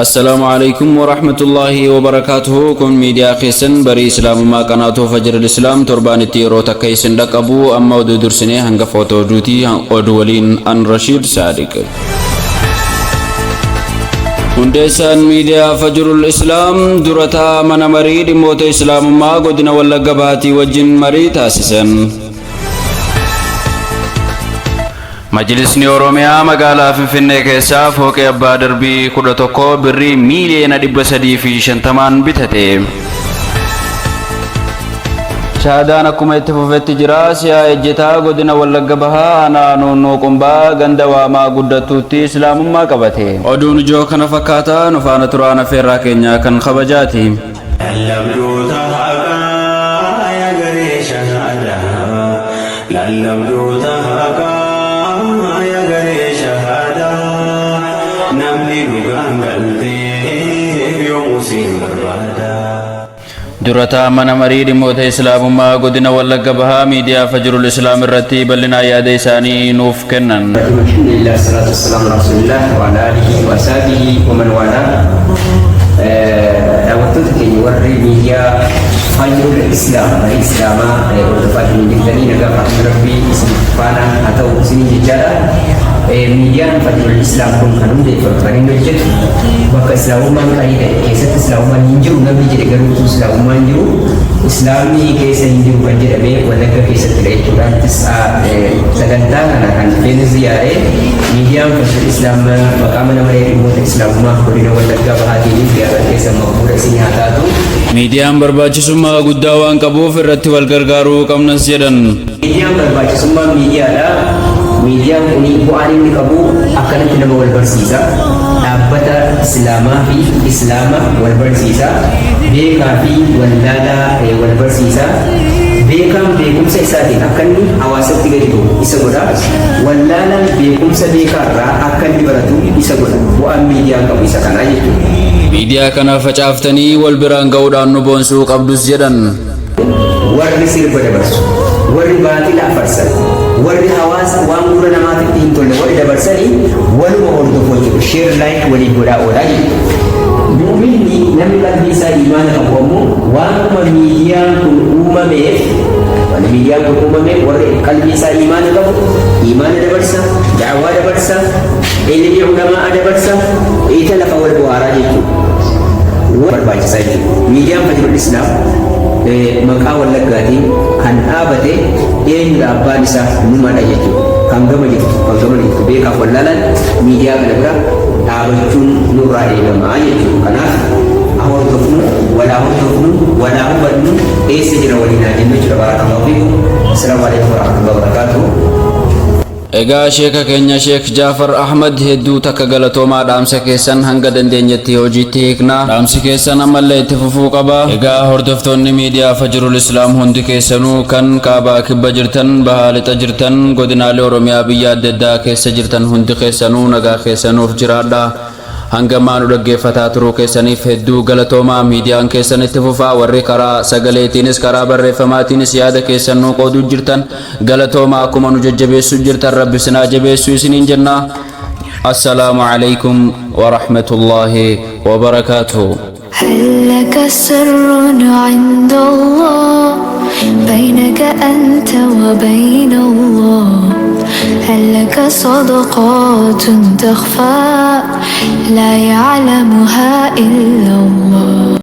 السلام عليكم ورحمة الله وبركاته. كن ميديا خيسن بري إسلام ما قناتو فجر الإسلام تربان التيرو تكيسن لك أبو أما ودو درسني هنگ فوتو دوتي ودولين أن رشيد صادق. هندسان ميديا فجر الإسلام درتا من مريد موت إسلام ما قدنا ولا قباتي وجن مريد تاسسن. مجلسني أوروميا مقالا فنفنة كيسا فوق أبا دربي كودتوكو بري ميليون دبسدي في شنتمان بتته. شهادان أكما اتفوفت جراس يا إجتا قدنا واللقبها أنا نونو قنبا غندوا ما قدتوتي إسلام ما قبته. ودون جو كان فكاتا نفانا ترانا في راكينيا كان خبجاتي. درتا من مريد موت إسلام ما قدنا ولا قبها ميديا فجر الإسلام الرتيب لنا يا ديساني نوف كنن. الحمد لله والصلاة والسلام على رسول الله وعلى آله وصحبه ومن والاه. دعوتك يوري ميديا فجر الإسلام ودفعت من جدني نقف ربي سبحانه أتو سنين جدا. ميديا فجر الإسلام كن كانوا ديفرقان نجد بك إسلام من كايد كيسة إسلام من ينجو نبي جد كروت إسلام من ينجو إسلامي كيسة ينجو بنجد أبي ولا كيسة تلاقي توران تسعة سجنتا أنا كان بين زيارة ميديا فجر الإسلام بكامنا مريد موت إسلام ما كلنا ولا كبهاتي زيارة كيسة مقبولة سني هاتاتو ميديا برباچسumma guddaa waan qabuuf irratti wal gargaaruu qabnas jedhan. Mīdiyaan barbaachisummaa miidiyaadha. Miidiyaan kun bu'aan inni qabu akkanatti nama wal barsiisa. Dhaabbata Islaamaa fi Islaama wal barsiisa. Beekaa fi wallaalaa wal barsiisa. Beekaan beekumsa isaatiin akka inni hawaasatti gadi bu'u isa godha. Wallaalaan beekumsa beekaarraa akka inni baratu isa godha. Bu'aan miidiyaan qabu isa kanaa jechuudha. Miidiyaa kana facaaftanii wal biraan ga'uudhaan nu boonsuu qabdus jedhan. Warri sirba dabarsu, warri baatila afarsan, warri hawaasa waan gurra namaatitti hin tolle warri dabarsanii waluma hordofuu jiru. Sheer laayik walii godhaa oolaa jiru. Muuminni namni qalbii isaa imaana qabu ammoo waanuma miidiyaan kun uumameef warri qalbii isaa imaana qabu imaana dabarsa, da'waa dabarsa, ilmi ulamaa dabarsa, ita lafa wal bu'aaraa jechuudha. Barbaachisaa jechuudha. Miidiyaan Fajrul Islaam maqaa wallaggaatiin kan dhaabate eenyudha abbaan isaa numadha jechuudha. Kan gama jirtu beekaaf wallaalaan miidiyaa kana bira dhaabachuun nurraa eegamaa jechuudha. Kanaaf hordofnu walaa hubannu eessa jira waliin haa jennu jechuudha. Barakallahu fiikum. Assalaamu alaikum warahmatullahi wabarakatuh. Egaa sheeka keenya Sheek Jaafar Ahmad hedduu takka galatoomaa dhaamsa keessan hanga dandeenyetti hojiitti hiikna. Dhaamsi keessan ammallee itti fufuu qaba. Egaa hordoftoonni miidiyaa Fajrul Islaam hundi keessanuu kan kaabaa kibba jirtan, bahaa lixa jirtan, godinaalee Oromiyaa biyya adda addaa keessa jirtan hundi keessanuu nagaa keessanuuf jiraadha. Hanga maanu dhaggeeffataa turuu keessaniif hedduu galatoomaa. Miidiyaan keessan itti fufaa. Warri karaa sagaleetiinis karaa barreeffamaatiinis yaada keessan nuu qooduu jirtan galatoomaa. Akkuma nu jajjabeessuu jirtan rabbi sinaa jabeessuu isiniin jenna. Assalaamu alaykum wa rahmatullahi wa barakatuh. هل لك سر عند الله بينك أنت وبين الله هل لك صدقات تخفى لا يعلمها إلا الله